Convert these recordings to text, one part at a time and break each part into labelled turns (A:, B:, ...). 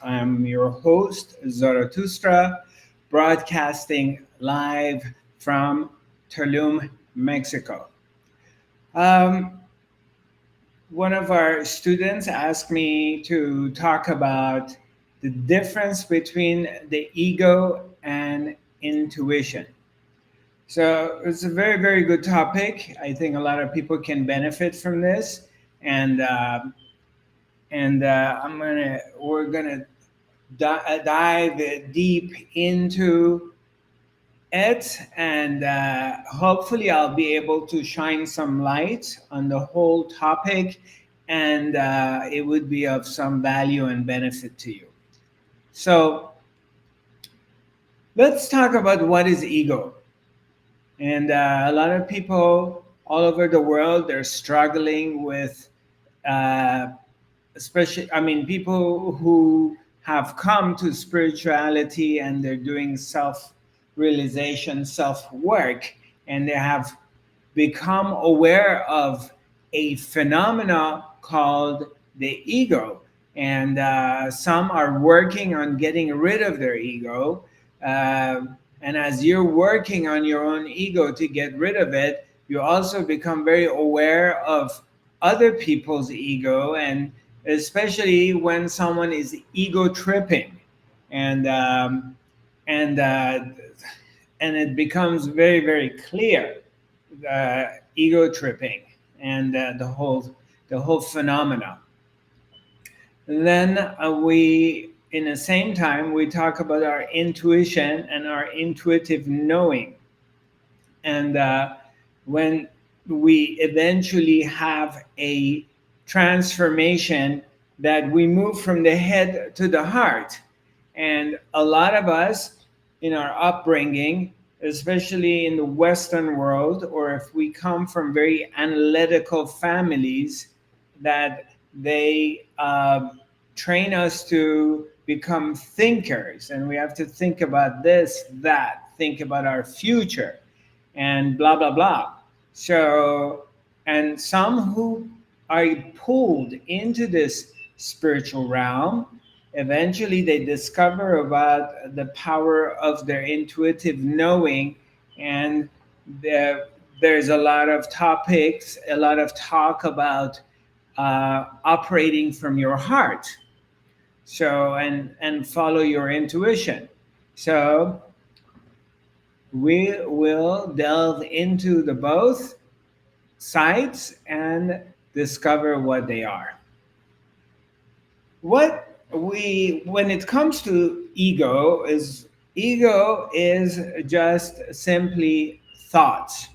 A: I'm your host, Zarathustra, broadcasting live from Tulum, Mexico. Um, One of our students asked me to talk about the difference between the ego and intuition. So it's a very, very good topic. I think a lot of people can benefit from this, and we're gonna dive deep into it, and hopefully I'll be able to shine some light on the whole topic, and it would be of some value and benefit to you. So let's talk about what is ego. And a lot of people all over the world, they're struggling with uh, especially, I mean, people who have come to spirituality and they're doing self realization, self work, and they have become aware of a phenomena called the ego. And some are working on getting rid of their ego. And as you're working on your own ego to get rid of it, you also become very aware of other people's ego, and especially when someone is ego tripping, and and uh, and it becomes very, very clear, ego tripping, and the whole phenomena. And then we, in the same time, we talk about our intuition and our intuitive knowing, and when we eventually have a transformation that we move from the head to the heart. And a lot of us in our upbringing, especially in the Western world, or if we come from very analytical families, that they train us to become thinkers, and we have to think about this, that, think about our future, and blah, blah, blah. So, and some who are pulled into this spiritual realm, eventually they discover about the power of their intuitive knowing, and there's a lot of topics, a lot of talk about operating from your heart. So, and follow your intuition. So we will delve into the both sides and discover what they are. When it comes to ego is just simply thoughts.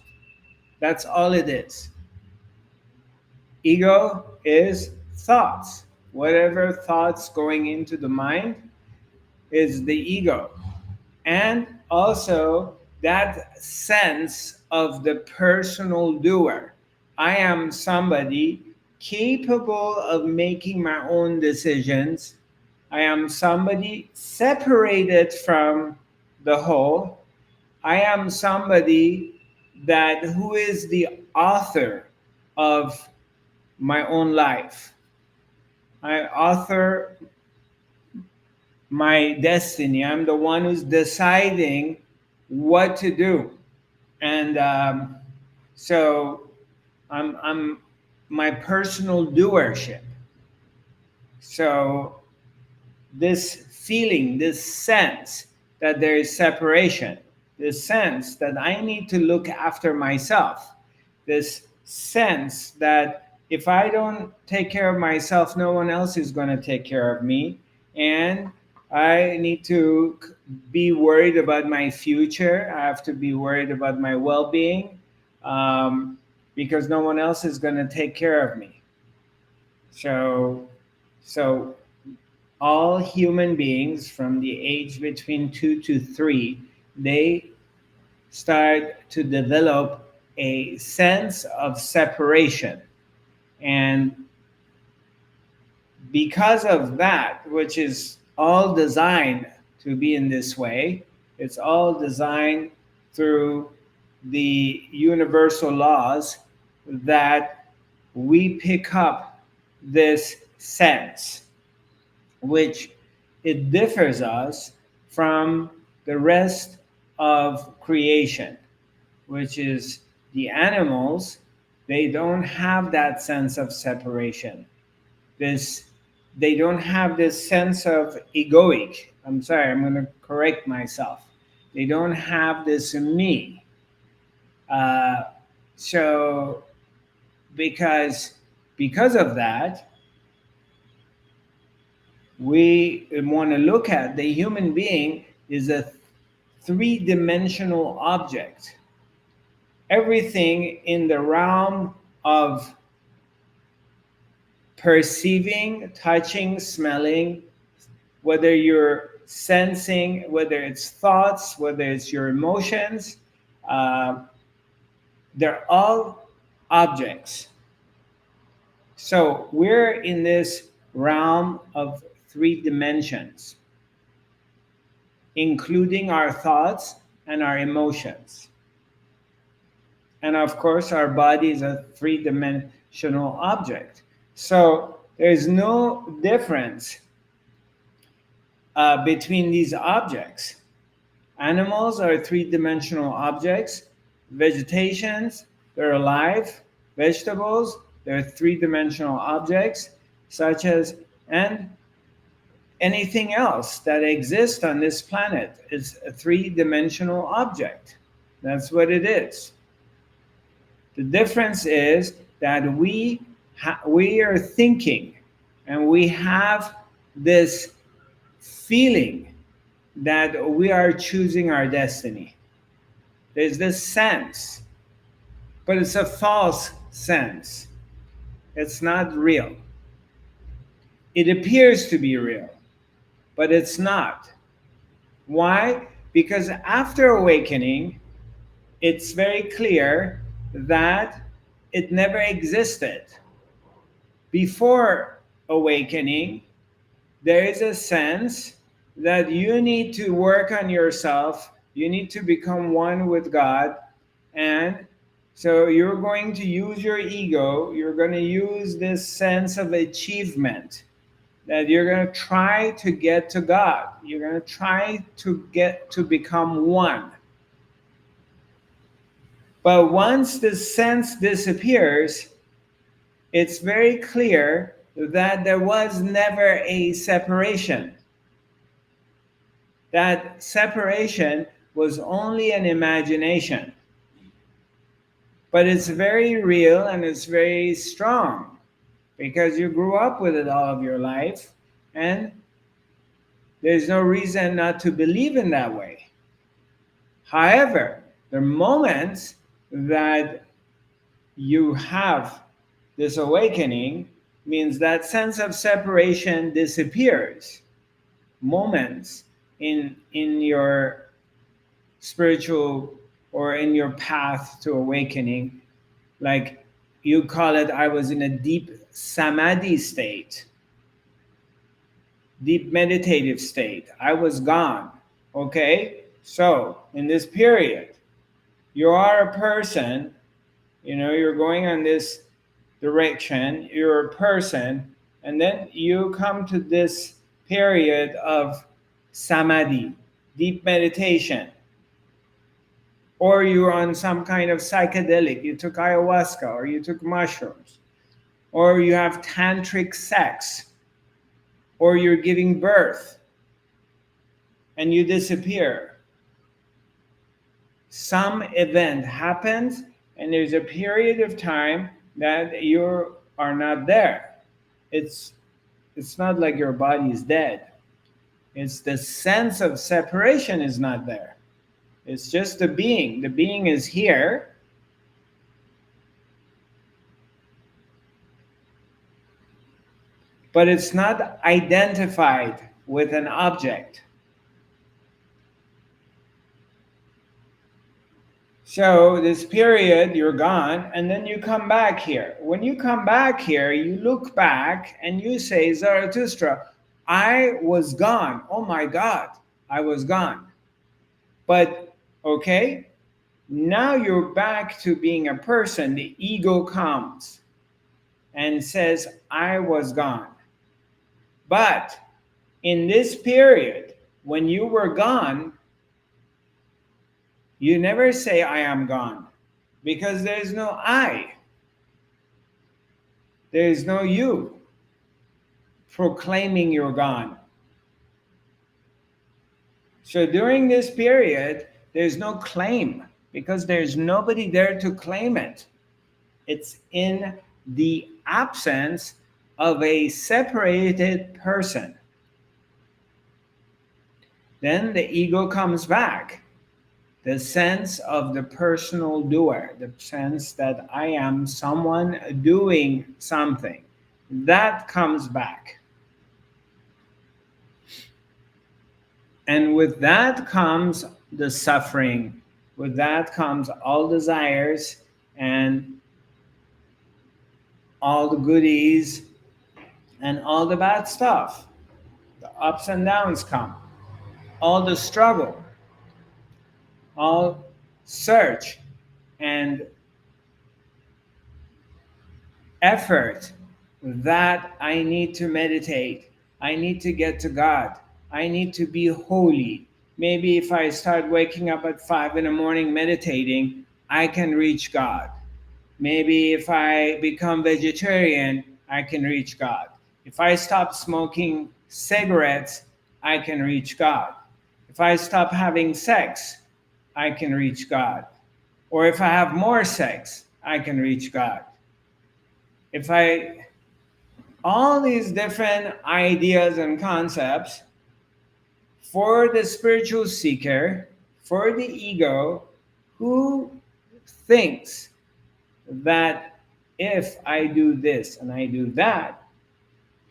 A: That's all it is. Ego is thoughts. Whatever thoughts going into the mind is the ego. And also that sense of the personal doer. I am somebody capable of making my own decisions. I am somebody separated from the whole. I am somebody that who is the author of my own life. I author my destiny. I'm the one who's deciding what to do, and so I'm my personal doership. So this feeling, this sense that there is separation, this sense that I need to look after myself, this sense that if I don't take care of myself, no one else is going to take care of me. And I need to be worried about my future. I have to be worried about my well being, because no one else is going to take care of me. So, so all human beings from the age between 2 to 3, they start to develop a sense of separation. And because of that, which is all designed to be in this way, it's all designed through the universal laws, that we pick up this sense, which it differs us from the rest of creation, which is the animals. They don't have that sense of separation. This They don't have this sense of egoic. I'm sorry, I'm going to correct myself. They don't have this me. Uh, so because of that, we want to look at the human being is a three-dimensional object. Everything in the realm of perceiving, touching, smelling, whether you're sensing, whether it's thoughts, whether it's your emotions, uh, they're all objects. So we're in this realm of three dimensions, including our thoughts and our emotions. And of course, our body is a three-dimensional object. So there's no difference between these objects. Animals are three-dimensional objects. Vegetations, they're alive. Vegetables, they're three-dimensional objects, such as, and anything else that exists on this planet is a three-dimensional object. That's what it is. The difference is that we are thinking, and we have this feeling that we are choosing our destiny. There's this sense, but it's a false sense. It's not real. It appears to be real, but it's not. Why? Because after awakening, it's very clear that it never existed. Before awakening, there is a sense that you need to work on yourself, you need to become one with God, and so you're going to use your ego, you're going to use this sense of achievement, that you're going to try to get to God, you're going to try to get to become one. But once the sense disappears, it's very clear that there was never a separation. That separation was only an imagination. But it's very real and it's very strong because you grew up with it all of your life, and there's no reason not to believe in that way. However, the moments that you have this awakening means that sense of separation disappears. Moments in your spiritual or in your path to awakening, like you call it, I was in a deep samadhi state, deep meditative state. I was gone. Okay? So in this period, you are a person, you're going on this direction, you're a person, and then you come to this period of samadhi, deep meditation, or you're on some kind of psychedelic, you took ayahuasca, or you took mushrooms, or you have tantric sex, or you're giving birth, and you disappear. Some event happens, and there's a period of time that you are not there. It's not like your body is dead. It's the sense of separation is not there. It's just the being. The being is here. But it's not identified with an object. So this period, you're gone, and then you come back here. When you come back here, you look back and you say, Zarathustra, I was gone. Oh my God, I was gone. But, okay, now you're back to being a person. The ego comes and says, I was gone. But In this period, when you were gone, you never say, I am gone, because there is no I. There is no you proclaiming you're gone. So during this period, there's no claim because there's nobody there to claim it. It's in the absence of a separated person. Then the ego comes back. The sense of the personal doer, the sense that I am someone doing something, that comes back. And with that comes the suffering. With that comes all desires and all the goodies and all the bad stuff. The ups and downs come. All the struggle, all search and effort that I need to meditate. I need to get to God. I need to be holy. Maybe if I start waking up at 5 in the morning meditating, I can reach God. Maybe if I become vegetarian, I can reach God. If I stop smoking cigarettes, I can reach God. If I stop having sex, I can reach God. Or if I have more sex, I can reach God. If I, all these different ideas and concepts for the spiritual seeker, for the ego, who thinks that if I do this and I do that,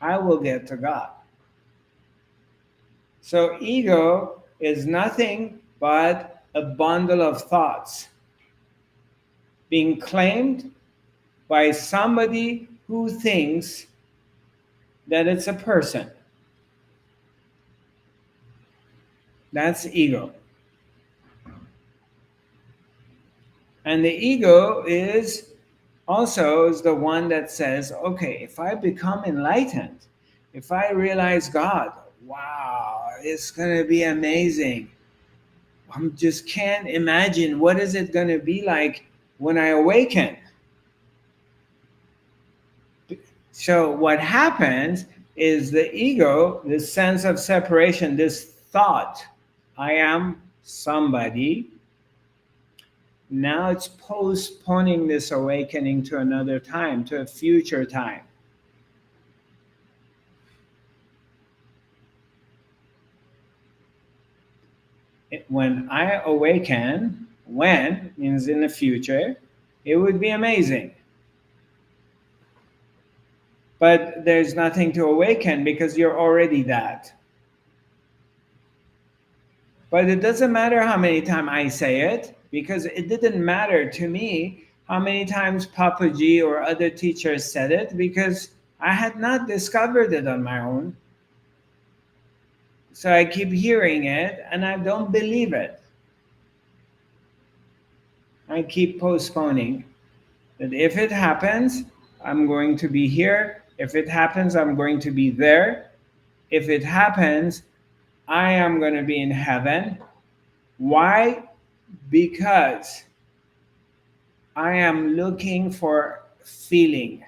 A: I will get to God. So ego is nothing but a bundle of thoughts being claimed by somebody who thinks that it's a person. That's ego. And the ego is also is the one that says, okay, if I become enlightened, if I realize God, wow, it's going to be amazing. I just can't imagine what is it going to be like when I awaken. So what happens is the ego, this sense of separation, this thought, I am somebody. Now it's postponing this awakening to another time, to a future time. When I awaken, when means in the future, it would be amazing. But there's nothing to awaken because you're already that. But it doesn't matter how many times I say it, because it didn't matter to me how many times Papaji or other teachers said it, because I had not discovered it on my own. So I keep hearing it and I don't believe it. I keep postponing that if it happens, I'm going to be here. If it happens, I'm going to be there. If it happens, I am going to be in heaven. Why? Because I am looking for feeling.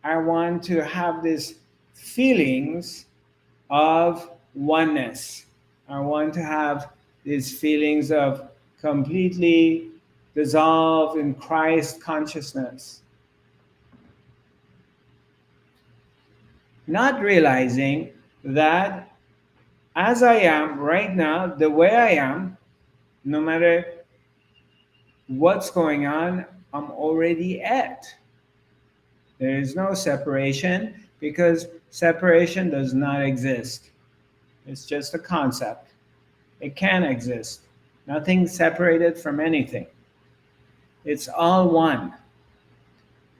A: I want to have these feelings of oneness. I want to have these feelings of completely dissolved in Christ consciousness. Not realizing that as I am right now, the way I am, no matter what's going on, I'm already at. There is no separation because separation does not exist. It's just a concept. It can exist. Nothing separated from anything. It's all one.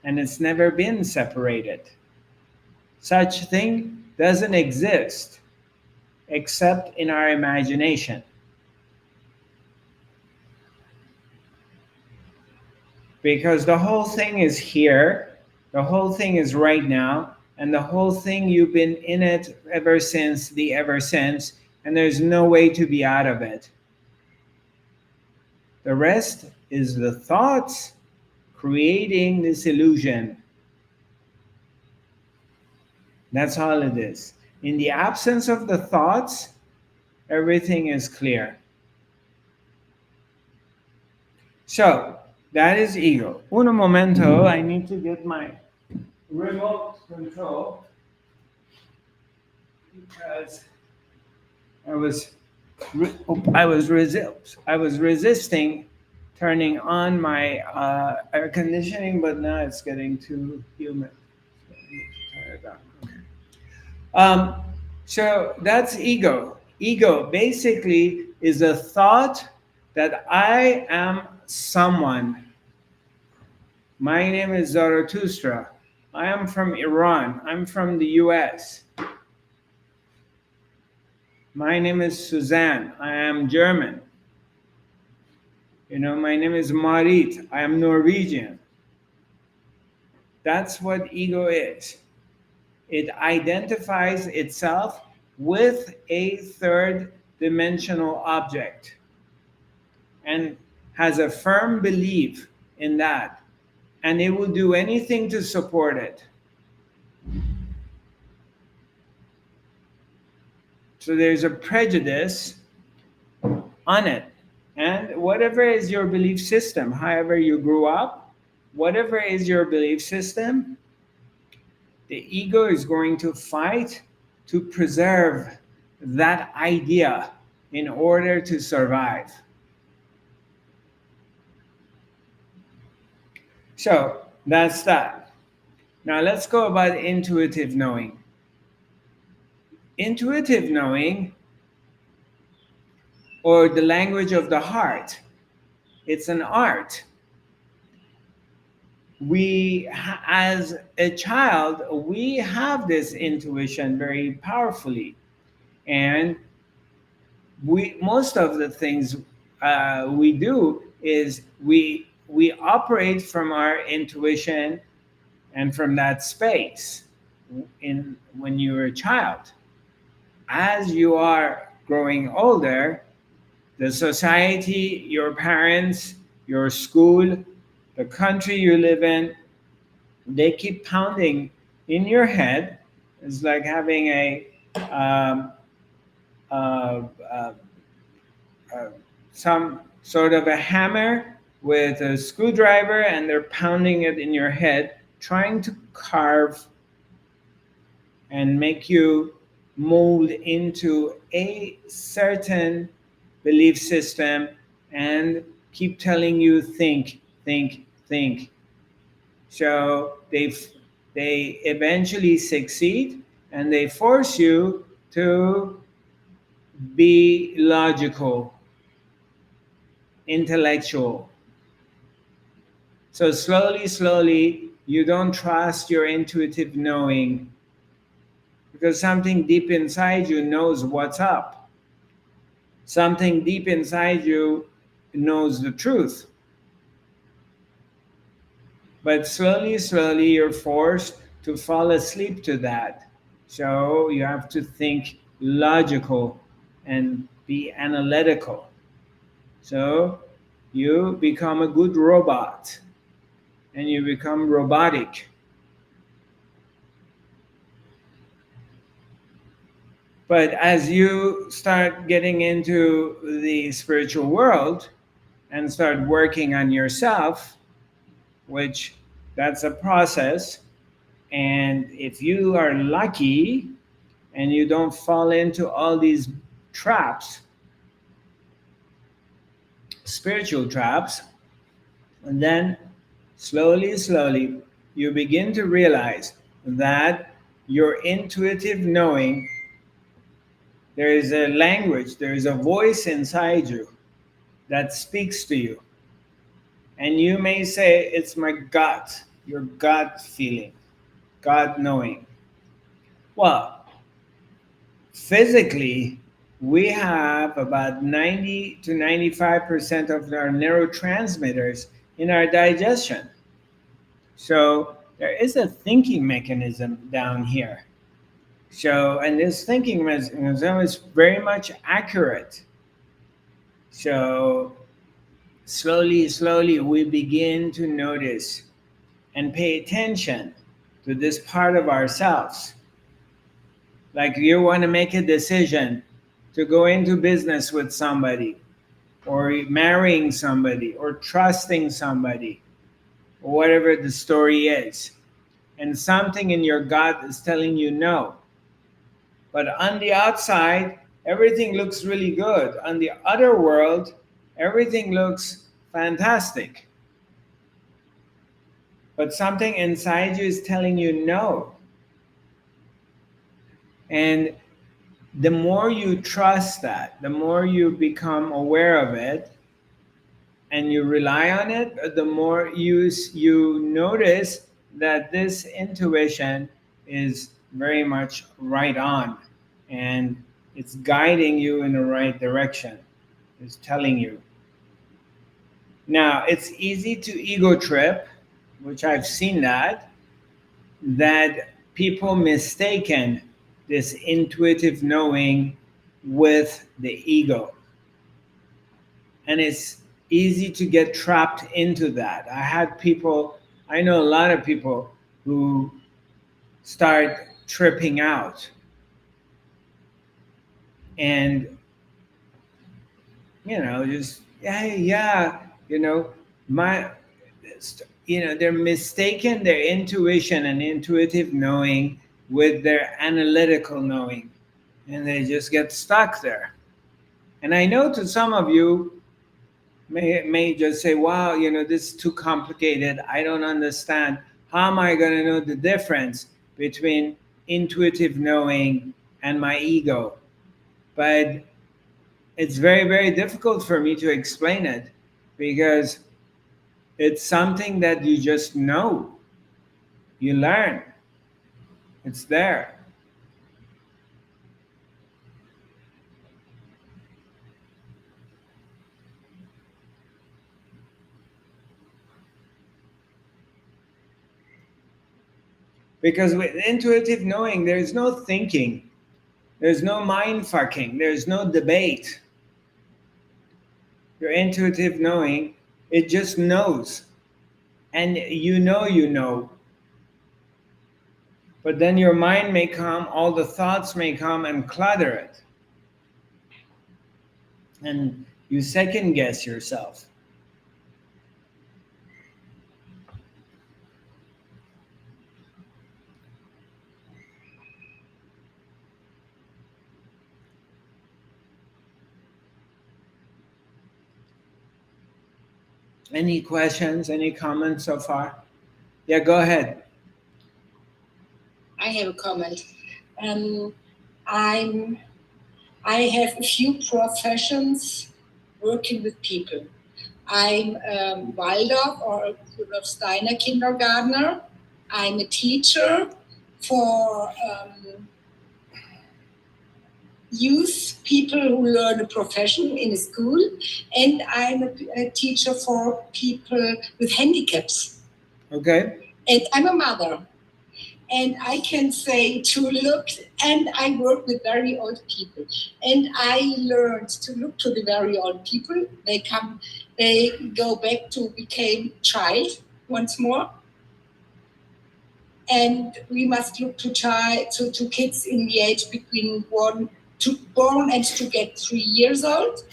A: And it's never been separated. Such thing doesn't exist except in our imagination. Because the whole thing is here, the whole thing is right now, And the whole thing, you've been in it ever since the ever since, and there's no way to be out of it. The rest is the thoughts creating this illusion. That's all it is. In the absence of the thoughts, everything is clear. So, that is ego. Uno momento, I need to get my remote control because I was I was resisting turning on my air conditioning, but now it's getting too humid. So I need to turn it down. Okay. So that's ego. Ego basically is a thought that I am someone. My name is Zarathustra. I am from Iran. I'm from the US. My name is Suzanne. I am German. My name is Marit. I am Norwegian. That's what ego is. It identifies itself with a third dimensional object and has a firm belief in that. And it will do anything to support it. So there's a prejudice on it. And whatever is your belief system, however you grew up, whatever is your belief system, the ego is going to fight to preserve that idea in order to survive. So that's that. Now let's go about intuitive knowing. Intuitive knowing, or the language of the heart, it's an art. As a child, we have this intuition very powerfully. And most of the things we do is we operate from our intuition and from that space when you're a child. As you are growing older, the society, your parents, your school, the country you live in, they keep pounding in your head. It's like having um, uh, uh, some sort of a hammer with a screwdriver, and they're pounding it in your head, trying to carve and make you mold into a certain belief system and keep telling you think, think, think. So they eventually succeed, and they force you to be logical, intellectual. So slowly, you don't trust your intuitive knowing because something deep inside you knows what's up. Something deep inside you knows the truth. But slowly, you're forced to fall asleep to that. So you have to think logical and be analytical. So you become a good robot and you become robotic. But as you start getting into the spiritual world and start working on yourself, which that's a process, and if you are lucky and you don't fall into all these traps, spiritual traps, and then slowly, you begin to realize that your intuitive knowing, there is a language, there is a voice inside you that speaks to you. And you may say, it's my gut, your gut feeling, God knowing. Well, physically, we have about 90 to 95% of our neurotransmitters in our digestion. So there is a thinking mechanism down here. So, and this thinking mechanism is very much accurate. So, slowly, slowly, we begin to notice and pay attention to this part of ourselves. Like you want to make a decision to go into business with somebody, or marrying somebody, or trusting somebody, or whatever the story is. And something in your gut is telling you no. But on the outside, everything looks really good. On the other world, everything looks fantastic. But something inside you is telling you no. And the more you trust that, the more you become aware of it and you rely on it, the more you notice that this intuition is very much right on, and it's guiding you in the right direction. It's telling you. Now, it's easy to ego trip, which I've seen that people mistaken this intuitive knowing with the ego. And it's easy to get trapped into that. I know a lot of people who start tripping out. And, just, yeah, you know, my, they're mistaken their intuition and intuitive knowing with their analytical knowing. And they just get stuck there. And I know to some of you may just say, wow, this is too complicated. I don't understand. How am I going to know the difference between intuitive knowing and my ego? But it's very, very difficult for me to explain it because it's something that you just know. You learn. It's there. Because with intuitive knowing, there's no thinking, there's no mind fucking, there's no debate. Your intuitive knowing, it just knows. And you know. But then your mind may come, all the thoughts may come and clutter it. And you second guess yourself. Any questions, any comments so far? Yeah, go ahead.
B: I have a comment. I'm I have a few professions working with people. I'm a Waldorf or Rudolf Steiner kindergartner. I'm a teacher for youth people who learn a profession in a school, and I'm a teacher for people with handicaps.
A: Okay.
B: And I'm a mother. And I can say to look, and I work with very old people. And I learned to look to the very old people. They go back to become child once more. And we must look to kids in the age between born and to get 3 years old.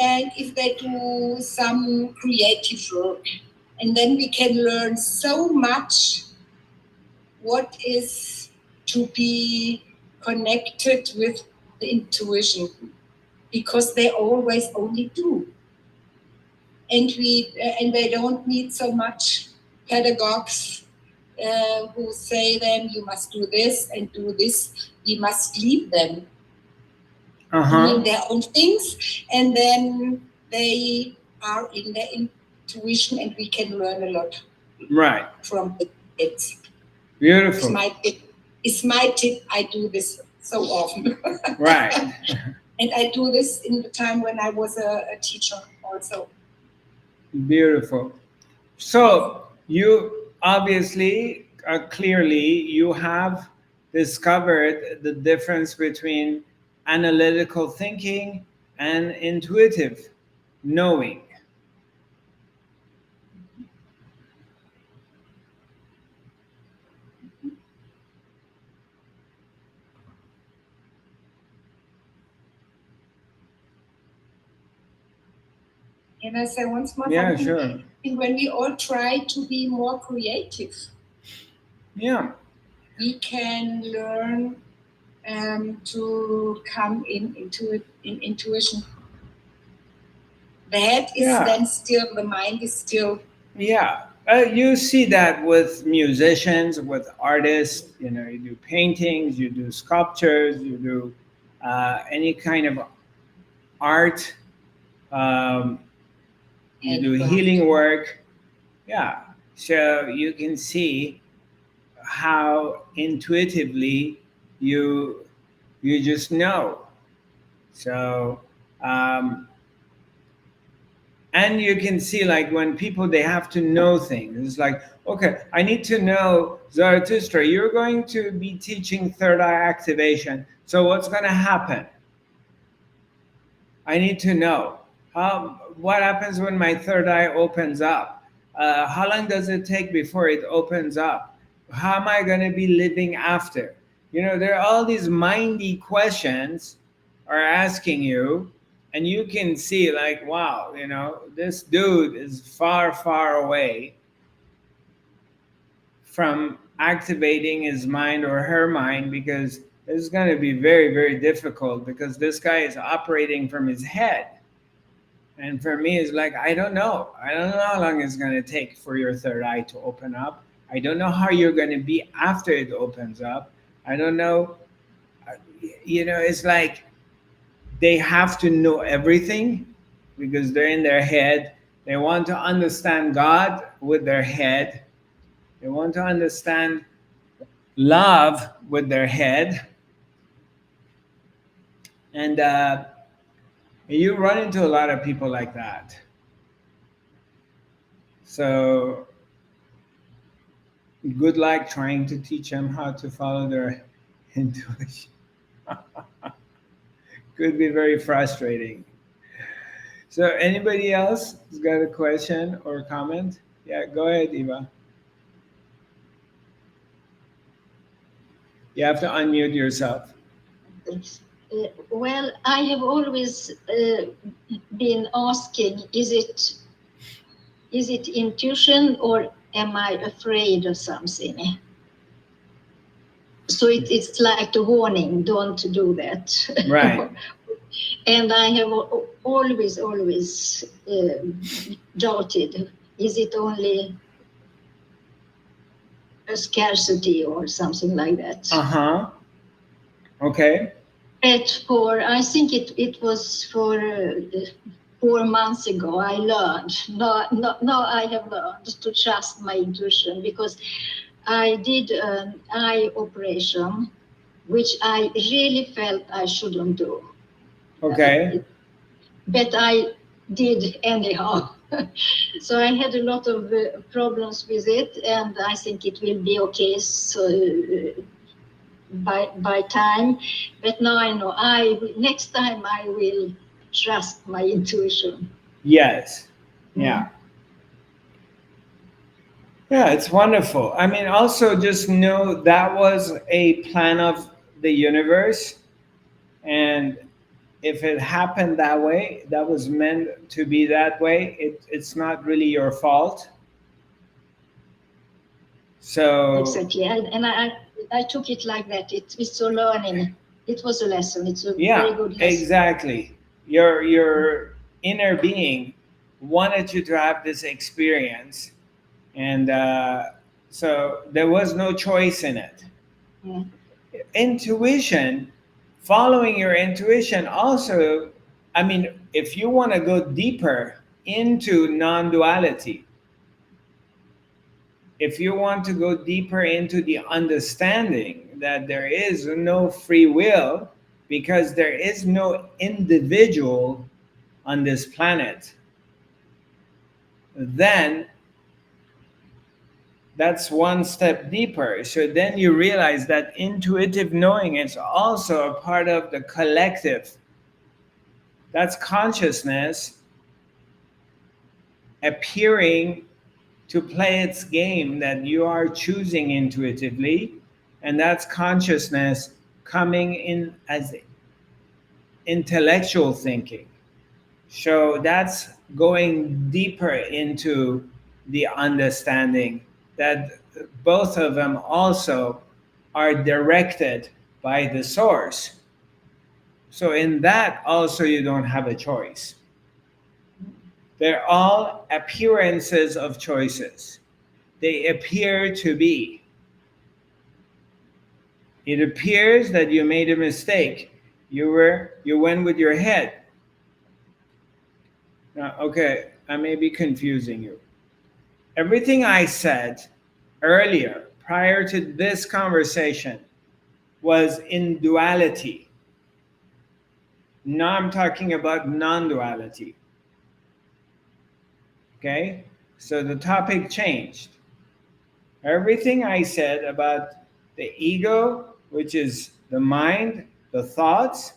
B: And if they do some creative work, and then we can learn so much what is to be connected with the intuition, because they always only do. And they don't need so much pedagogues who say them, you must do this and do this. We must leave them doing their own things, and then they are in their intuition, and we can learn a lot from it.
A: Beautiful.
B: It's my tip. I do this so often.
A: Right.
B: And I do this in the time when I was a teacher also.
A: Beautiful. So you obviously, clearly, you have discovered the difference between analytical thinking and intuitive knowing.
B: And I say once more
A: Yeah,
B: something,
A: sure.
B: I think when we all try to be more creative,
A: Yeah,
B: we can learn to come in intuition. That is
A: yeah,
B: then still, the mind is still.
A: yeah. You see that with musicians, with artists. You know, you do paintings, you do sculptures, you do any kind of art. Um, you do
B: Handcraft.
A: healing work. Yeah. So you can see how intuitively you you just know. So um, and you can see like when people they have to know things. It's like, okay, I need to know Zarathustra. You're going to be teaching third eye activation. So what's going to happen? I need to know what happens when my third eye opens up. How long does it take before it opens up? How am I going to be living after? You know, there are all these mindy questions are asking you, and you can see like, wow, you know, this dude is far, far away from activating his mind or her mind because it's going to be very, very difficult because this guy is operating from his head. And for me, it's like, I don't know. I don't know how long it's going to take for your third eye to open up. I don't know how you're going to be after it opens up. I don't know. uh, You know, it's like they have to know everything because they're in their head. They want to understand God with their head. They want to understand love with their head. And you run into a lot of people like that. So good luck trying to teach them how to follow their intuition. Could be very frustrating. So, anybody else has got a question or comment? Yeah, go ahead, Eva. You have to unmute yourself.
C: Well, I have always been asking, is it intuition or am I afraid of something? So it's like the warning, don't do that.
A: Right.
C: And I have always doubted, is it only a scarcity or something like that?
A: Uh huh. Okay.
C: I think it was for 4 months ago, I learned. Now I have learned to trust my intuition because I did an eye operation, which I really felt I shouldn't do.
A: Okay.
C: But I did anyhow. So I had a lot of problems with it, and I think it will be okay. So by time, but now I know next time I will trust my intuition.
A: Yes. Yeah.
C: Mm.
A: Yeah, it's wonderful. I mean, also just know that was a plan of the universe. And if it happened that way, that was meant to be that way. It's not really your fault. So
C: Exactly, and I took it like that. It's a learning. It was a lesson. It's a
A: yeah,
C: very good lesson.
A: exactly. Your inner being wanted you to have this experience, and so there was no choice in it.
C: Yeah.
A: Intuition, following your intuition, also. I mean, if you want to go deeper into non-duality, if you want to go deeper into the understanding that there is no free will because there is no individual on this planet, then That's one step deeper. So then you realize that intuitive knowing is also a part of the collective. That's consciousness appearing to play its game that you are choosing intuitively, and that's consciousness coming in as intellectual thinking. So that's going deeper into the understanding that both of them also are directed by the source. So in that also you don't have a choice. They're all appearances of choices. They appear to be. It appears that you made a mistake. You went with your head. Now, okay, I may be confusing you. Everything I said earlier, prior to this conversation, was in duality. Now I'm talking about non-duality. Okay? So the topic changed. Everything I said about the ego, which is the mind, the thoughts,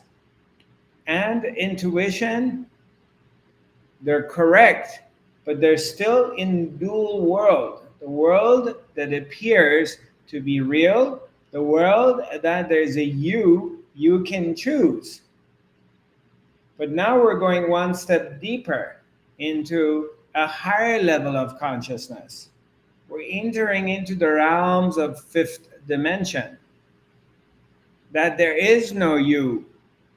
A: and intuition, they're correct, but they're still in dual world. The world that appears to be real, the world that there's a you can choose. But now we're going one step deeper into a higher level of consciousness. We're entering into the realms of fifth dimension. That there is no you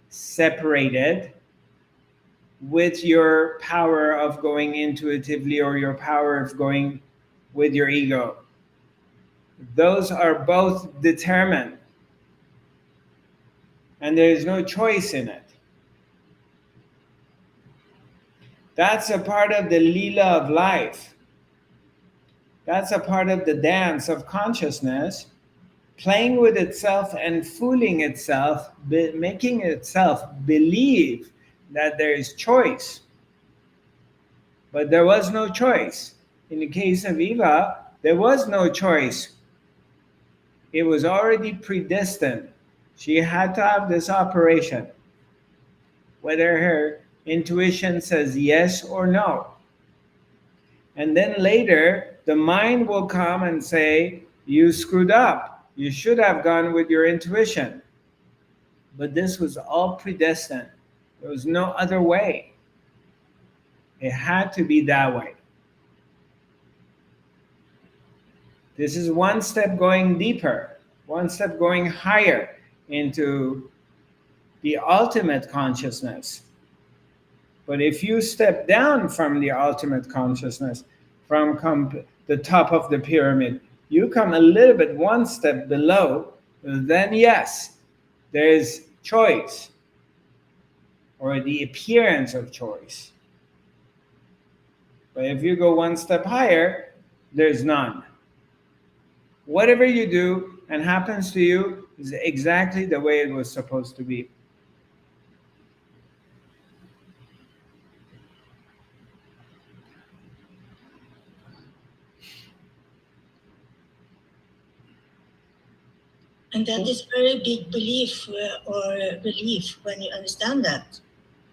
A: separated with your power of going intuitively or your power of going with your ego. Those are both determined, and there is no choice in it. That's a part of the lila of life. That's a part of the dance of consciousness, playing with itself and fooling itself, making itself believe that there is choice. But there was no choice. In the case of Eva, there was no choice. It was already predestined. She had to have this operation, whether her intuition says yes or no. And then later, the mind will come and say, you screwed up. You should have gone with your intuition. But this was all predestined. There was no other way. It had to be that way. This is one step going deeper, one step going higher into the ultimate consciousness. But if you step down from the ultimate consciousness, from the top of the pyramid, you come a little bit one step below, then yes, there is choice, or the appearance of choice. But if you go one step higher, there's none. Whatever you do and happens to you is exactly the way it was supposed to be.
D: And that is very big belief or relief when you understand that,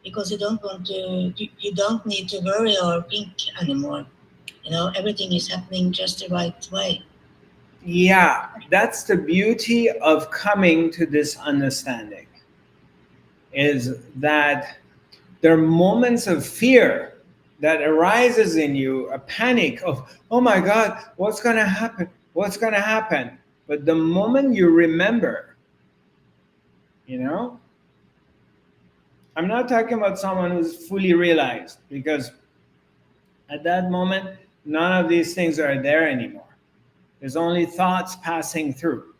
D: because you don't want to, you don't need to worry or think anymore. You know, everything is happening just the right way.
A: Yeah, that's the beauty of coming to this understanding, is that there are moments of fear that arises in you, a panic of, oh my God, what's going to happen? What's going to happen? But the moment you remember, you know, I'm not talking about someone who's fully realized, because at that moment, none of these things are there anymore. There's only thoughts passing through.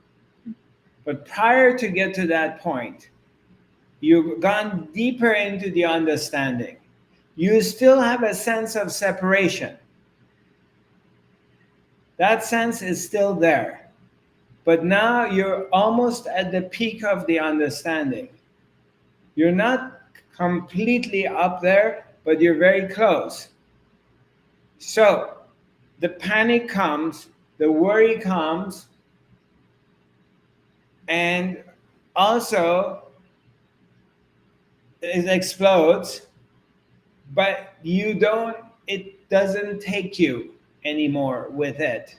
A: But prior to get to that point, you've gone deeper into the understanding. You still have a sense of separation. That sense is still there. But now you're almost at the peak of the understanding. You're not completely up there, but you're very close. So the panic comes the worry comes, and also it explodes, but you don't, it doesn't take you anymore with it.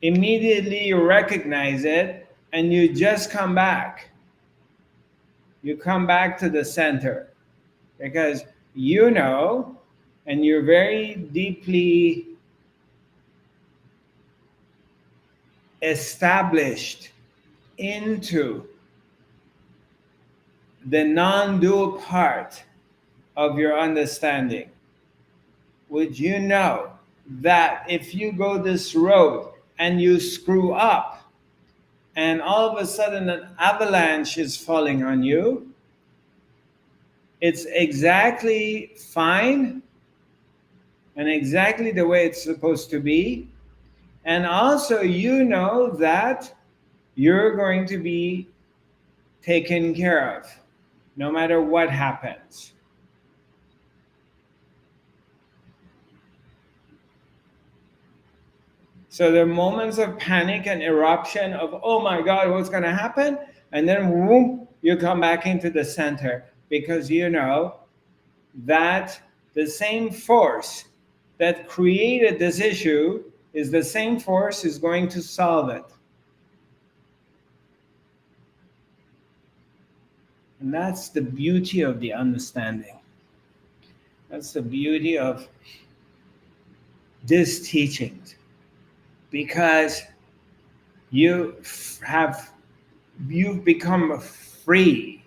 A: Immediately you recognize it and you just come back. You come back to the center because you know, and you're very deeply established into the non dual part of your understanding, would you know that if you go this road and you screw up and all of a sudden an avalanche is falling on you, it's exactly fine and exactly the way it's supposed to be. And also, you know that you're going to be taken care of no matter what happens. So there are moments of panic and eruption of, oh my God, what's going to happen? And then, whoom, you come back into the center because you know that the same force that created this issue is the same force is going to solve it. And that's the beauty of the understanding. That's the beauty of this teaching, because you have you've become free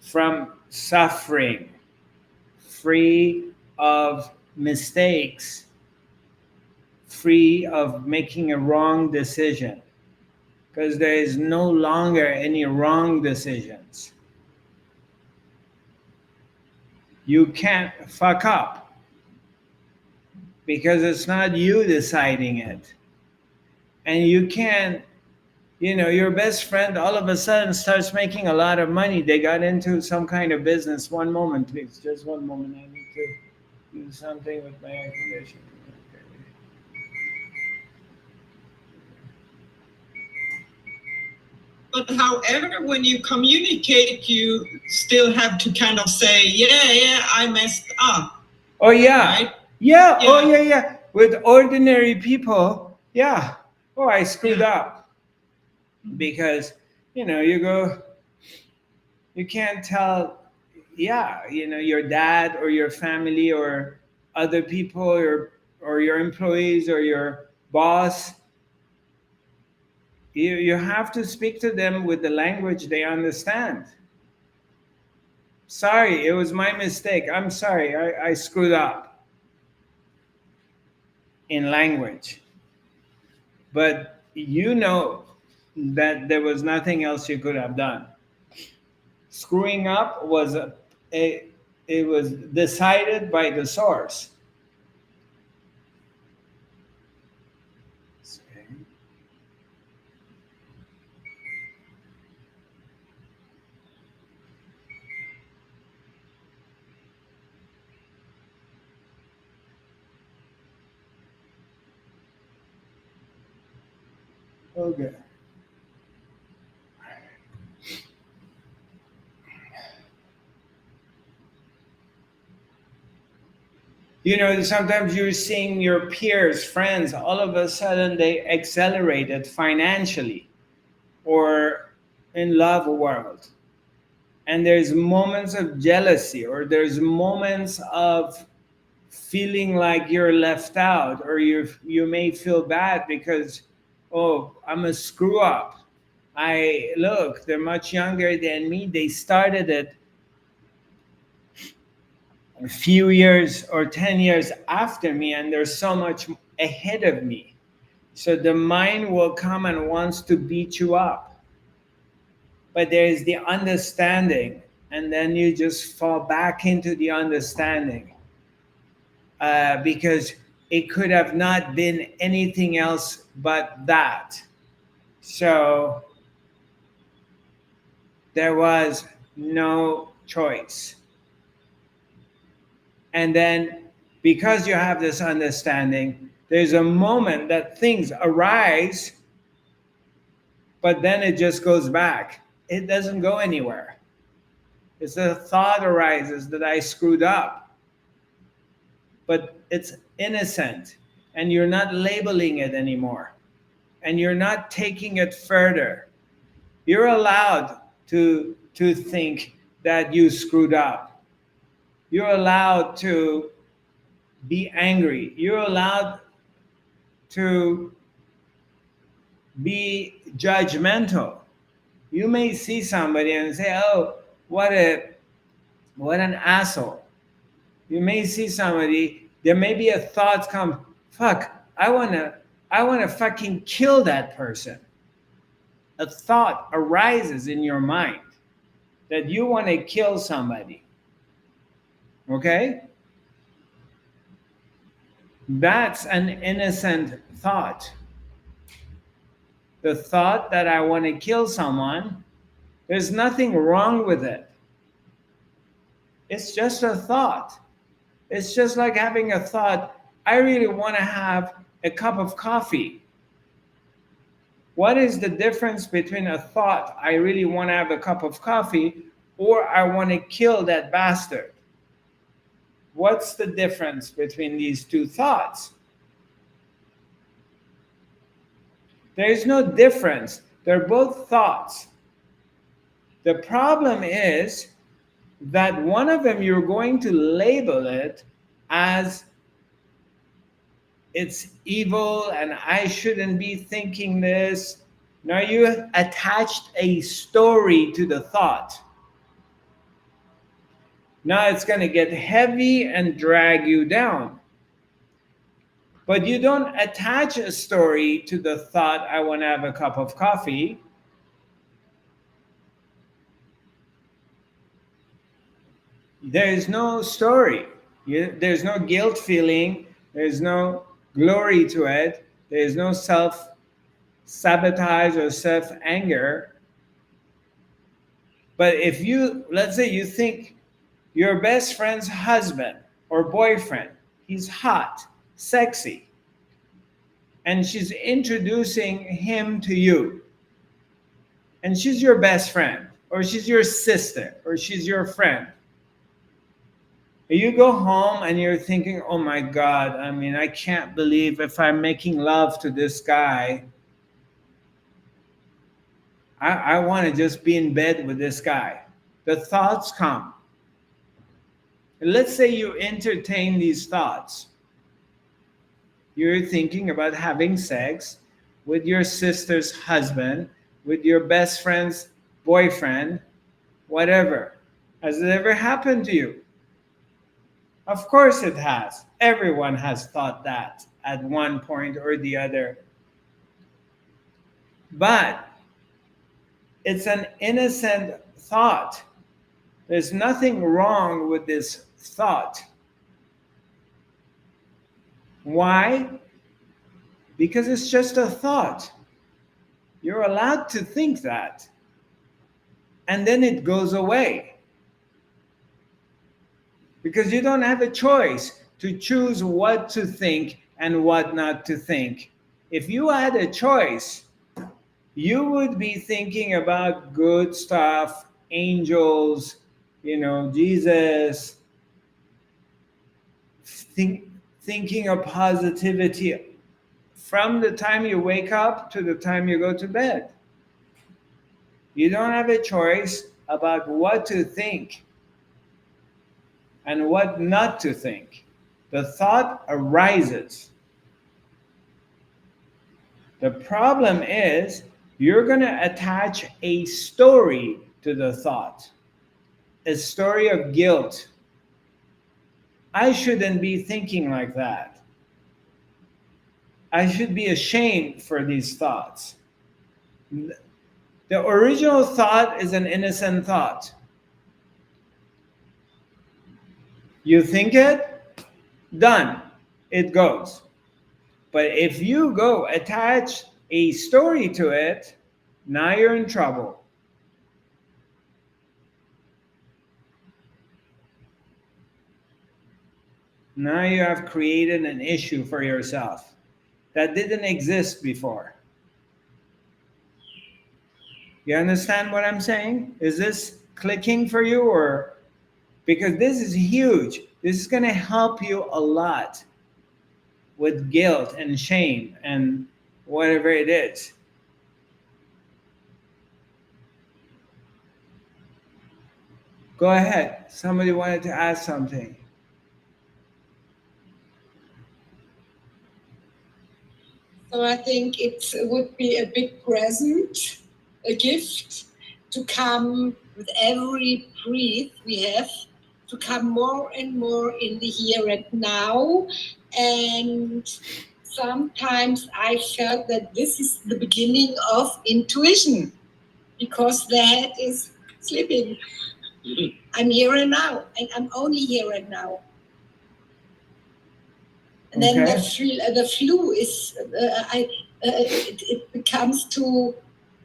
A: from suffering, free of mistakes, free of making a wrong decision, because there is no longer any wrong decisions. You can't fuck up because it's not you deciding it. And you can't, your best friend all of a sudden starts making a lot of money. They got into some kind of business. One moment, please. Just one moment. I need to do something with my air conditioning.
E: But however, when you communicate, you still have to kind of say, yeah, I messed up.
A: Oh, yeah.
E: Right?
A: Yeah. Oh, yeah. With ordinary people, yeah. Oh, I screwed up. Because, you go, you can't tell, your dad or your family or other people or your employees or your boss. You have to speak to them with the language they understand. Sorry, it was my mistake. I'm sorry, I screwed up in language. But you know that there was nothing else you could have done. Screwing up was it was decided by the source. Okay. Sometimes you're seeing your peers, friends, all of a sudden they accelerated financially or in love world. And there's moments of jealousy or there's moments of feeling like you're left out, or you may feel bad because, oh, I'm a screw up. They're much younger than me. They started it a few years or 10 years after me, and they're so much ahead of me. So the mind will come and wants to beat you up. But there is the understanding, and then you just fall back into the understanding. Because it could have not been anything else but that. So there was no choice. And then, because you have this understanding, There's a moment that things arise, but then it just goes back. It doesn't go anywhere. It's a thought arises that I screwed up, but it's innocent, and you're not labeling it anymore, and you're not taking it further. You're allowed to think that you screwed up. You're allowed to be angry. You're allowed to be judgmental. You may see somebody and say, "Oh, what an asshole." You may see somebody, there may be a thought come, "Fuck, I wanna fucking kill that person." A thought arises in your mind that you want to kill somebody. Okay? That's an innocent thought. The thought that I want to kill someone, there's nothing wrong with it. It's just a thought. It's just like having a thought, I really want to have a cup of coffee. What is the difference between a thought, I really want to have a cup of coffee, or I want to kill that bastard? What's the difference between these two thoughts? There is no difference. They're both thoughts. The problem is that one of them you're going to label it as it's evil and I shouldn't be thinking this. Now you attached a story to the thought. Now it's going to get heavy and drag you down. But you don't attach a story to the thought, I want to have a cup of coffee. There is no story. There's no guilt feeling. There's no glory to it. There's no self-sabotage or self-anger. But if you, let's say you think your best friend's husband or boyfriend, he's hot, sexy, and she's introducing him to you, and she's your best friend, or she's your sister, or she's your friend. You go home and you're thinking, oh my God, I mean, I can't believe if I'm making love to this guy, I want to just be in bed with this guy. The thoughts come. Let's say you entertain these thoughts. You're thinking about having sex with your sister's husband, with your best friend's boyfriend, whatever. Has it ever happened to you? Of course it has. Everyone has thought that at one point or the other. But it's an innocent thought. There's nothing wrong with this thought. Why? Because it's just a thought. You're allowed to think that. And then it goes away. Because you don't have a choice to choose what to think and what not to think. If you had a choice, you would be thinking about good stuff, angels, Jesus, thinking of positivity from the time you wake up to the time you go to bed. You don't have a choice about what to think and what not to think. The thought arises. The problem is you're going to attach a story to the thought, a story of guilt. I shouldn't be thinking like that. I should be ashamed for these thoughts. The original thought is an innocent thought. You think it, done, it goes. But if you go attach a story to it, now you're in trouble. Now you have created an issue for yourself. that didn't exist before. You understand what I'm saying? Is this clicking for you, or because this is huge. This is going to help you a lot with guilt and shame and whatever it is. Go ahead. Somebody wanted to ask something.
B: So I think it would be a big present, a gift, to come with every breath we have, to come more and more in the here and now. And sometimes I felt that this is the beginning of intuition, because that is sleeping. I'm here and now, and I'm only here and now. And then the flu is, it becomes to,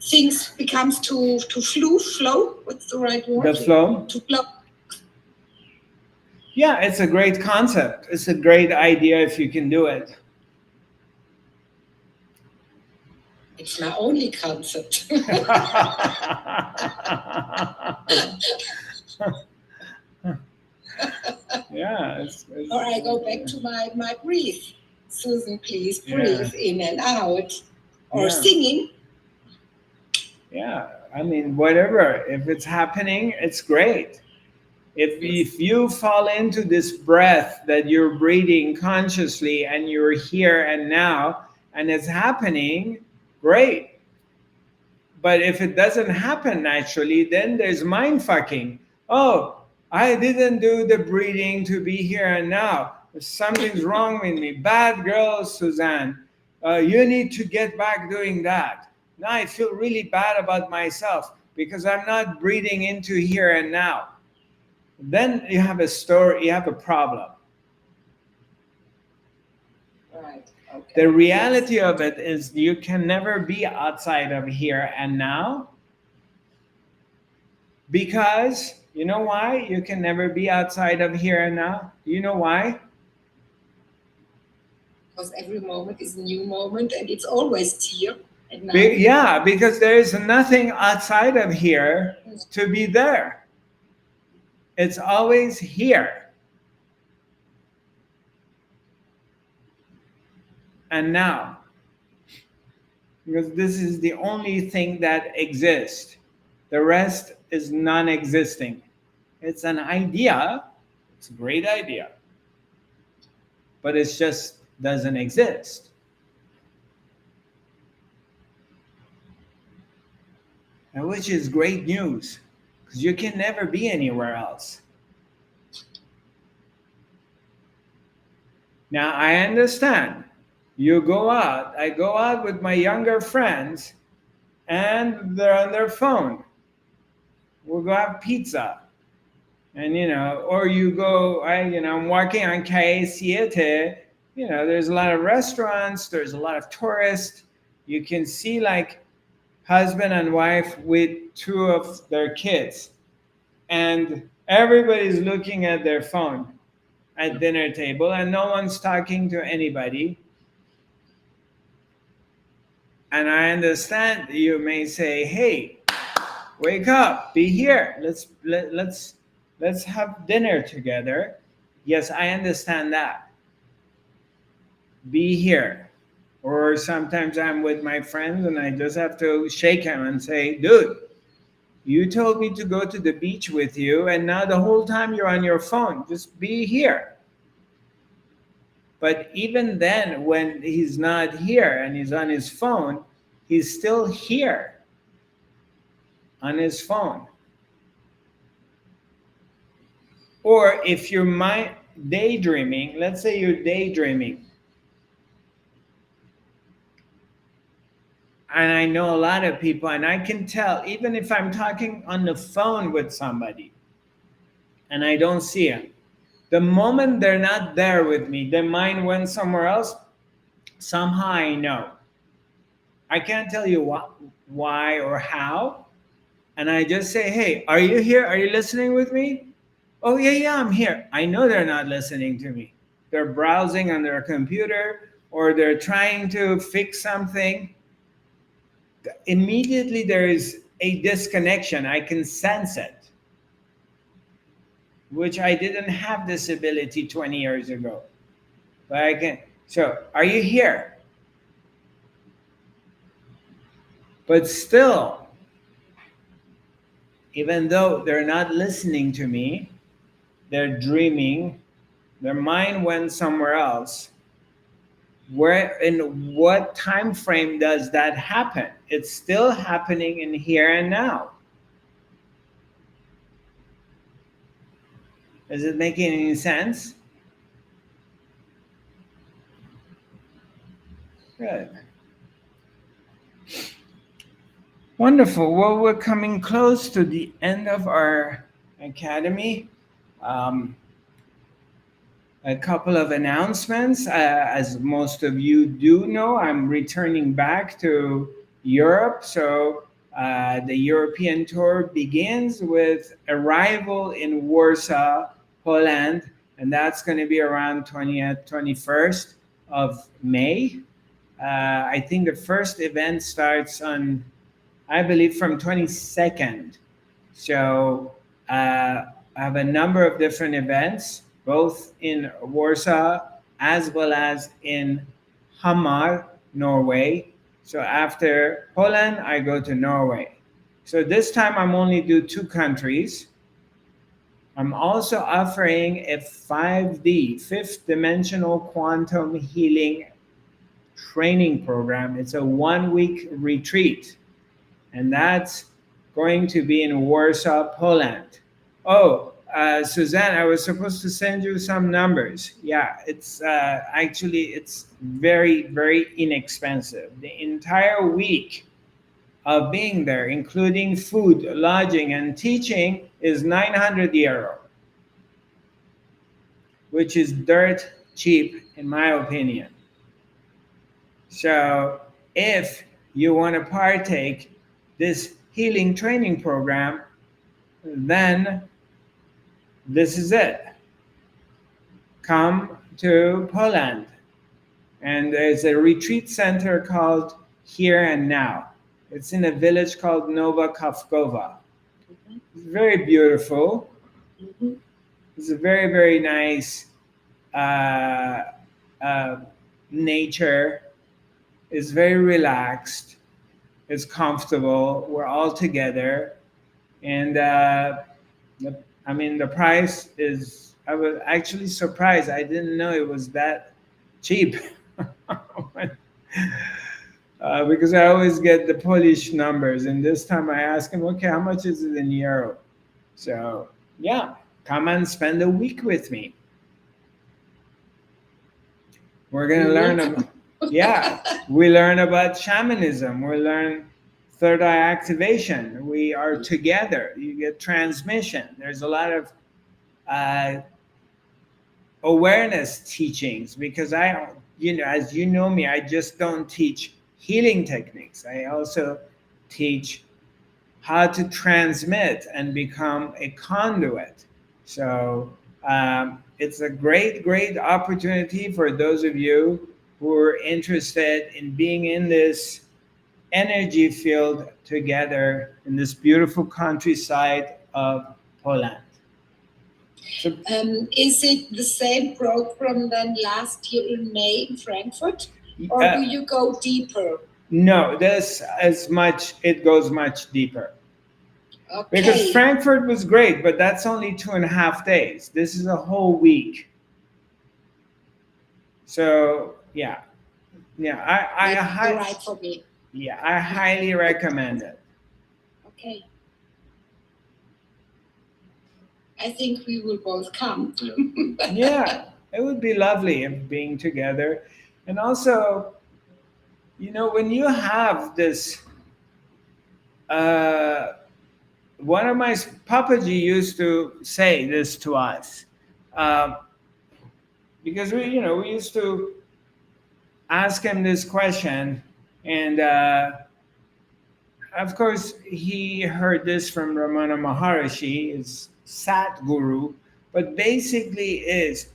B: things becomes to flow. What's the right word?
A: The flow?
B: To flow.
A: Yeah, it's a great concept. It's a great idea if you can do it.
B: It's my only concept.
A: Yeah.
B: Or I go back to my breathe. Susan, please breathe in and out. Or singing.
A: Yeah, I mean, whatever. If it's happening, it's great. If you fall into this breath that you're breathing consciously and you're here and now and it's happening, great. But if it doesn't happen naturally, then there's mind fucking. Oh, I didn't do the breathing to be here and now. Something's wrong with me. Bad girl, Suzanne. You need to get back doing that. Now I feel really bad about myself because I'm not breathing into here and now. Then you have a story, you have a problem.
B: Right. Okay.
A: The reality of it is you can never be outside of here and now, because you know why you can never be outside of here and now? Do you know why?
B: Because every moment is a new moment and it's always here and now.
A: Yeah, because there is nothing outside of here to be there. It's always here and now, because this is the only thing that exists. The rest is non-existing. It's an idea. It's a great idea, but it just doesn't exist. And which is great news, because you can never be anywhere else. Now I understand. You go out. I go out with my younger friends, and they're on their phone. We'll go have pizza. And or you go, I'm working on Siete, there's a lot of restaurants, there's a lot of tourists. You can see like husband and wife with two of their kids, and everybody's looking at their phone at dinner table, and no one's talking to anybody. And I understand you may say, hey, wake up, be here, let's have dinner together. Yes, I understand that. Be here. Or sometimes I'm with my friends and I just have to shake him and say, dude, you told me to go to the beach with you, and now the whole time you're on your phone. Just be here. But even then, when he's not here and he's on his phone, he's still here on his phone. Or if you're daydreaming, let's say you're daydreaming. And I know a lot of people, and I can tell, even if I'm talking on the phone with somebody and I don't see them, the moment they're not there with me, their mind went somewhere else, somehow I know. I can't tell you why or how. And I just say, hey, are you here? Are you listening with me? Oh, yeah, I'm here. I know they're not listening to me. They're browsing on their computer, or they're trying to fix something, immediately there is a disconnection. I can sense it, which I didn't have this ability 20 years ago. But I can. So, are you here? But still, even though they're not listening to me, they're dreaming, their mind went somewhere else. Where, in what time frame does that happen? It's still happening in here and now. Is it making any sense? Good. Wonderful. Well, we're coming close to the end of our academy. Um, a couple of announcements. As most of you do know, I'm returning back to Europe. So the European tour begins with arrival in Warsaw, Poland, and that's going to be around 20th, 21st of May. I think the first event starts on, I believe, from 22nd. So I have a number of different events, both in Warsaw as well as in Hamar, Norway. So after Poland, I go to Norway. So this time I'm only do 2 countries. I'm also offering a 5D, fifth dimensional quantum healing training program. It's a 1-week retreat, and that's going to be in Warsaw, Poland. Oh, Suzanne, I was supposed to send you some numbers. Yeah, it's actually, it's very, very inexpensive. The entire week of being there, including food, lodging, and teaching, is 900 euro, which is dirt cheap in my opinion. So if you want to partake this healing training program, then this is it. Come to Poland, and there's a retreat center called Here and Now. It's in a village called Nowa Kawkowa. It's very beautiful. It's a very, very nice nature. It's very relaxed. It's comfortable. We're all together. And the price is, I was actually surprised. I didn't know it was that cheap. Because I always get the Polish numbers. And this time I asked him, okay, how much is it in euro? So, yeah, come and spend a week with me. We're going to learn about, we learn about shamanism. We learn third eye activation. We are together. You get transmission. There's a lot of awareness teachings, because I, as you know me, I just don't teach healing techniques. I also teach how to transmit and become a conduit. So it's a great, great opportunity for those of you who are interested in being in this energy field together in this beautiful countryside of Poland. So,
B: is it the same program than last year in May in Frankfurt, or do you go deeper?
A: No, it goes much deeper.
B: Okay.
A: Because Frankfurt was great, but that's only 2.5 days. This is a whole week. So yeah,
B: I right for me.
A: Yeah, I highly recommend it.
B: Okay. I think we will both come.
A: Yeah, it would be lovely being together. And also, when you have this, one of my Papaji used to say this to us, because we used to ask him this question, and of course he heard this from Ramana Maharishi, his Sat Guru, but basically is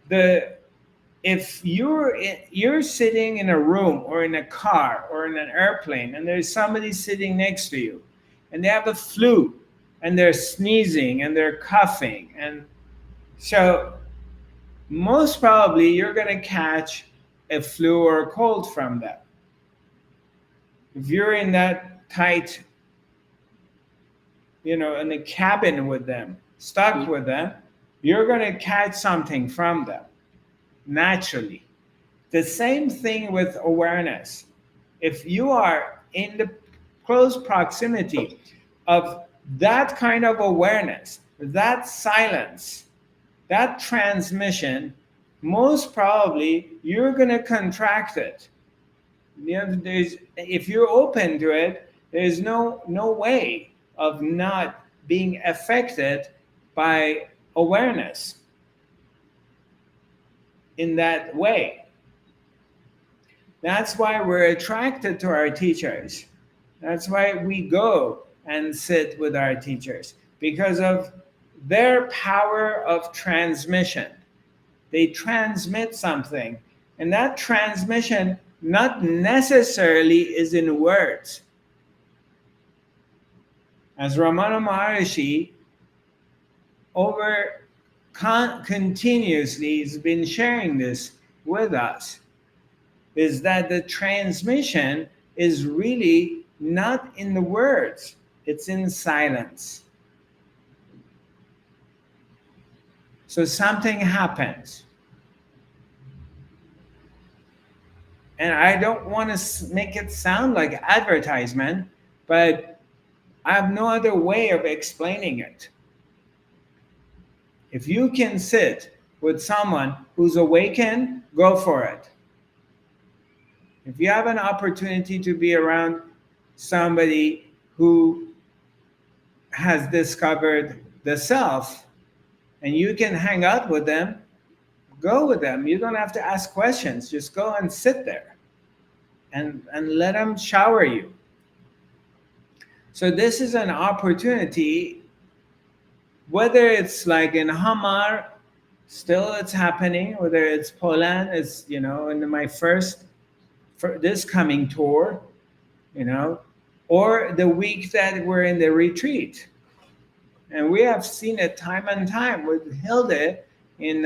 A: the if you're sitting in a room or in a car or in an airplane and there's somebody sitting next to you and they have a flu and they're sneezing and they're coughing, and so most probably you're going to catch a flu or a cold from them. If you're in that tight, in a cabin with them, stuck with them, you're going to catch something from them naturally. The same thing with awareness. If you are in the close proximity of that kind of awareness, that silence, that transmission, most probably you're going to contract it. If you're open to it, there's no way of not being affected by awareness in that way. That's why we're attracted to our teachers. That's why we go and sit with our teachers, because of their power of transmission. They transmit something, and that transmission not necessarily is in words. As Ramana Maharshi continuously has been sharing this with us, is that the transmission is really not in the words, it's in silence. So something happens. And I don't want to make it sound like advertisement, but I have no other way of explaining it. If you can sit with someone who's awakened, go for it. If you have an opportunity to be around somebody who has discovered the self and you can hang out with them, go with them. You don't have to ask questions. Just go and sit there and let them shower you. So this is an opportunity, whether it's like in Hamar, still it's happening, whether it's Poland, it's, in my first, for this coming tour, or the week that we're in the retreat. And we have seen it time and time with Hilde in,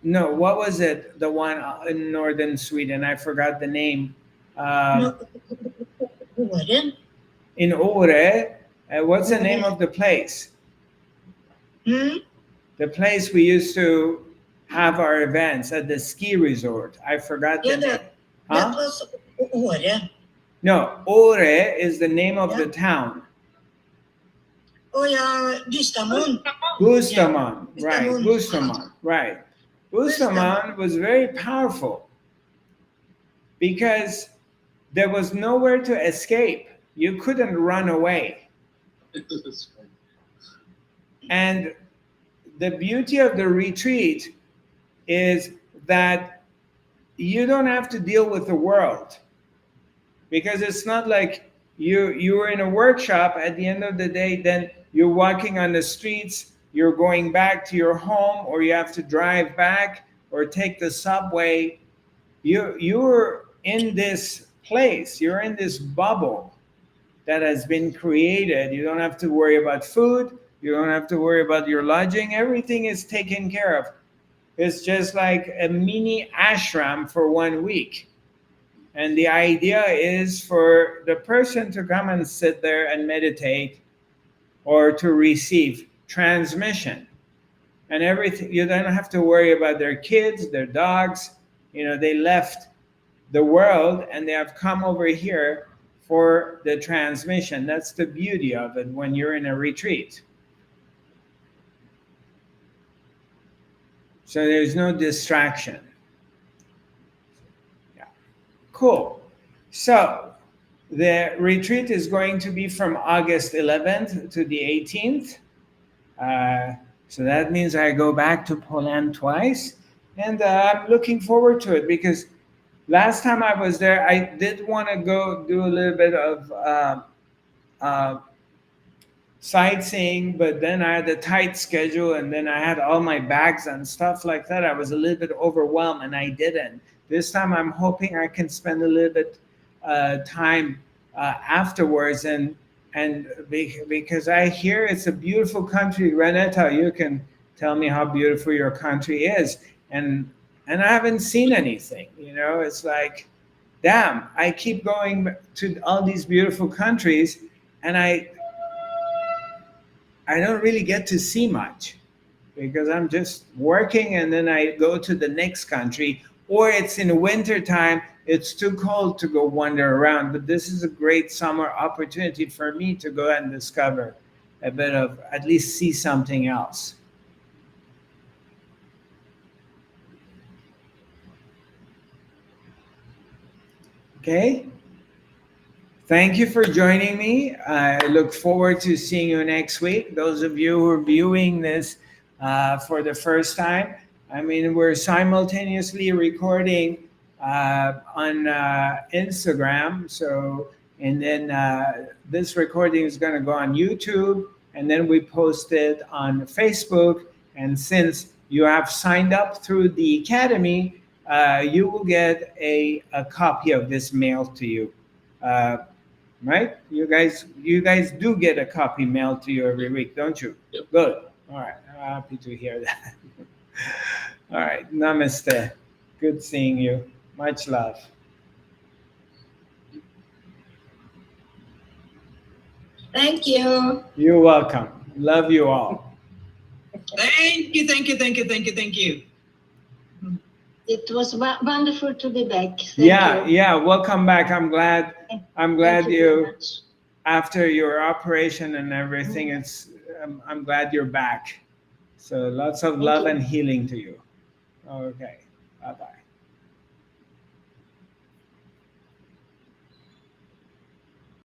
A: what was it? The one in northern Sweden, I forgot the name. In Ore, what's the name of the place? The place we used to have our events at the ski resort. I forgot the name.
D: That was Åre.
A: No, Ore is the name of the town.
D: Oh yeah, Gustamon.
A: Gustamon, right? Gustamon, right? Gustamon was very powerful because there was nowhere to escape. You couldn't run away. And the beauty of the retreat is that you don't have to deal with the world, because it's not like you were in a workshop. At the end of the day, then you're walking on the streets, you're going back to your home, or you have to drive back or take the subway. You're in this place, you're in this bubble that has been created. You don't have to worry about food, you don't have to worry about your lodging, everything is taken care of. It's just like a mini ashram for 1 week. And the idea is for the person to come and sit there and meditate, or to receive transmission and everything. You don't have to worry about their kids, their dogs. They left the world and they have come over here for the transmission. That's the beauty of it when you're in a retreat. So there's no distraction. Yeah. Cool. So the retreat is going to be from August 11th to the 18th. So that means I go back to Poland twice. And I'm looking forward to it, because last time I was there, I did want to go do a little bit of sightseeing, but then I had a tight schedule and then I had all my bags and stuff like that. I was a little bit overwhelmed and I didn't. This time I'm hoping I can spend a little bit time afterwards because I hear it's a beautiful country. Renata, you can tell me how beautiful your country is. And I haven't seen anything, it's like, damn, I keep going to all these beautiful countries and I don't really get to see much because I'm just working and then I go to the next country, or it's in the winter time, it's too cold to go wander around. But this is a great summer opportunity for me to go and discover a bit of, at least see something else. Okay? Thank you for joining me. I look forward to seeing you next week. Those of you who are viewing this for the first time, I mean, we're simultaneously recording on Instagram. So, and then this recording is going to go on YouTube, and then we post it on Facebook. And since you have signed up through the Academy, you will get a copy of this mailed to you. Right? You guys do get a copy mailed to you every week, don't you?
F: Yep.
A: Good. All right. I'm happy to hear that. All right. Namaste. Good seeing you. Much love.
B: Thank you.
A: You're welcome. Love you all.
E: Thank you, thank you, thank you, thank you, thank you.
C: It was wonderful to be back. Thank
A: Yeah,
C: you.
A: yeah. Welcome back. I'm glad
C: Thank you very much.
A: after your operation and everything, I'm glad you're back. So lots of love and healing to you. Okay. Bye-bye.